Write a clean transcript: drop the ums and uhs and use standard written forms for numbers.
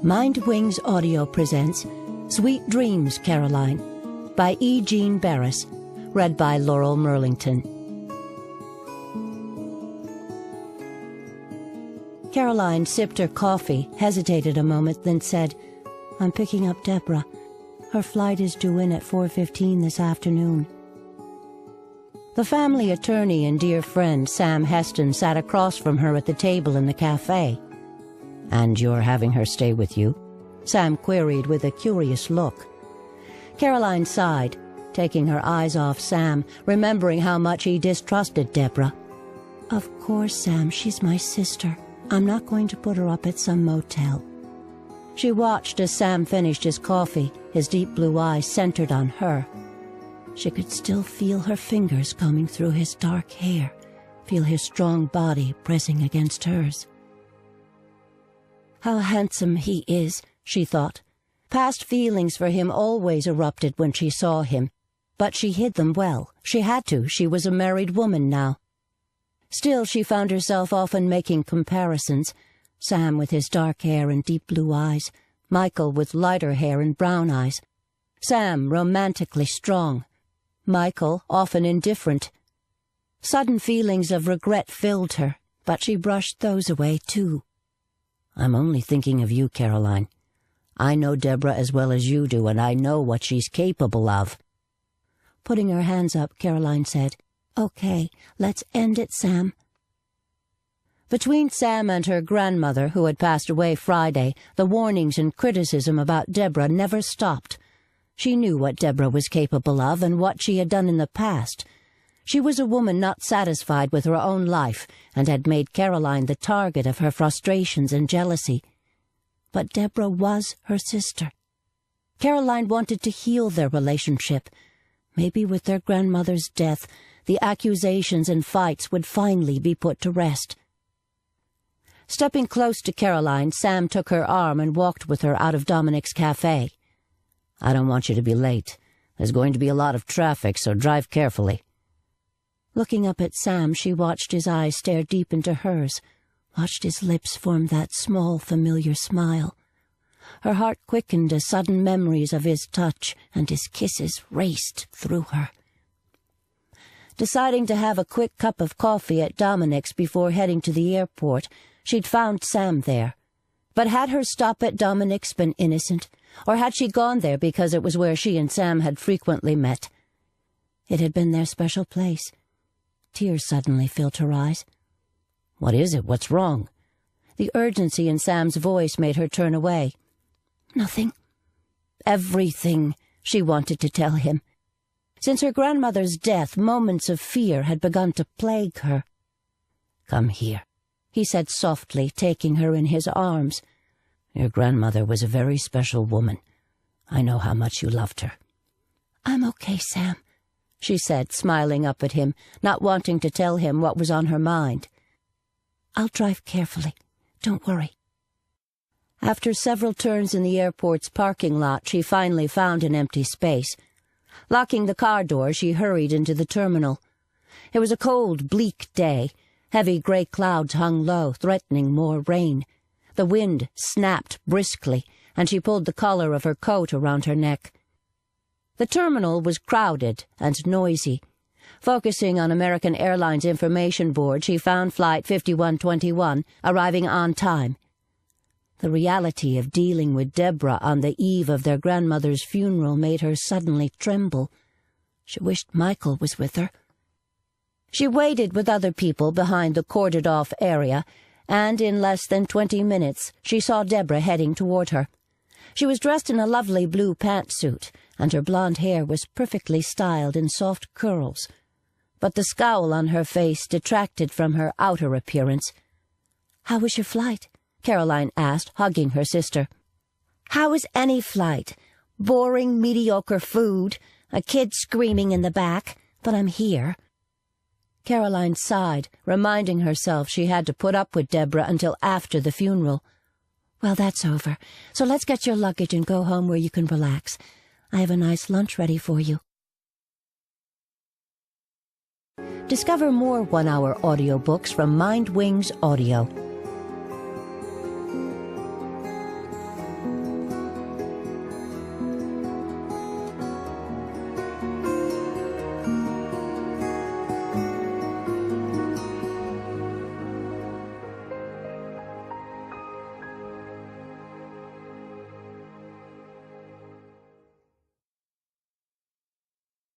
Mind Wings Audio presents Sweet Dreams, Caroline by E. Jean Beres, read by Laurel Merlington. Caroline sipped her coffee, hesitated a moment, then said, "I'm picking up Debra. Her flight is due in at 4:15 this afternoon." The family attorney and dear friend Sam Heston sat across from her at the table in the cafe. "And you're having her stay with you?" Sam queried with a curious look. Caroline sighed, taking her eyes off Sam, remembering how much he distrusted Debra. "Of course, Sam, she's my sister. I'm not going to put her up at some motel." She watched as Sam finished his coffee, his deep blue eyes centered on her. She could still feel her fingers combing through his dark hair, feel his strong body pressing against hers. How handsome he is, she thought. Past feelings for him always erupted when she saw him, but she hid them well. She had to. She was a married woman now. Still, she found herself often making comparisons. Sam with his dark hair and deep blue eyes, Michael with lighter hair and brown eyes. Sam romantically strong, Michael often indifferent. Sudden feelings of regret filled her, but she brushed those away too. "I'm only thinking of you, Caroline. I know Debra as well as you do, and I know what she's capable of." Putting her hands up, Caroline said, "Okay, let's end it, Sam." Between Sam and her grandmother, who had passed away Friday, the warnings and criticism about Debra never stopped. She knew what Debra was capable of and what she had done in the past. She was a woman not satisfied with her own life and had made Caroline the target of her frustrations and jealousy. But Debra was her sister. Caroline wanted to heal their relationship. Maybe with their grandmother's death, the accusations and fights would finally be put to rest. Stepping close to Caroline, Sam took her arm and walked with her out of Dominic's cafe. "I don't want you to be late. There's going to be a lot of traffic, so drive carefully." Looking up at Sam, she watched his eyes stare deep into hers, watched his lips form that small, familiar smile. Her heart quickened as sudden memories of his touch and his kisses raced through her. Deciding to have a quick cup of coffee at Dominic's before heading to the airport, she'd found Sam there. But had her stop at Dominic's been innocent, or had she gone there because it was where she and Sam had frequently met? It had been their special place. Tears suddenly filled her eyes. "What is it? What's wrong?" The urgency in Sam's voice made her turn away. "Nothing." Everything, she wanted to tell him. Since her grandmother's death, moments of fear had begun to plague her. "Come here," he said softly, taking her in his arms. "Your grandmother was a very special woman. I know how much you loved her." "I'm okay, Sam," she said, smiling up at him, not wanting to tell him what was on her mind. "I'll drive carefully. Don't worry." After several turns in the airport's parking lot, she finally found an empty space. Locking the car door, she hurried into the terminal. It was a cold, bleak day. Heavy gray clouds hung low, threatening more rain. The wind snapped briskly, and she pulled the collar of her coat around her neck. The terminal was crowded and noisy. Focusing on American Airlines information board, she found Flight 5121 arriving on time. The reality of dealing with Debra on the eve of their grandmother's funeral made her suddenly tremble. She wished Michael was with her. She waited with other people behind the cordoned-off area, and in less than 20 minutes she saw Debra heading toward her. She was dressed in a lovely blue pantsuit, and her blonde hair was perfectly styled in soft curls. But the scowl on her face detracted from her outer appearance. "How was your flight?" Caroline asked, hugging her sister. "How was any flight? Boring, mediocre food, a kid screaming in the back, but I'm here." Caroline sighed, reminding herself she had to put up with Debra until after the funeral. "Well, that's over, so let's get your luggage and go home where you can relax. I have a nice lunch ready for you." Discover more one-hour audiobooks from Mind Wings Audio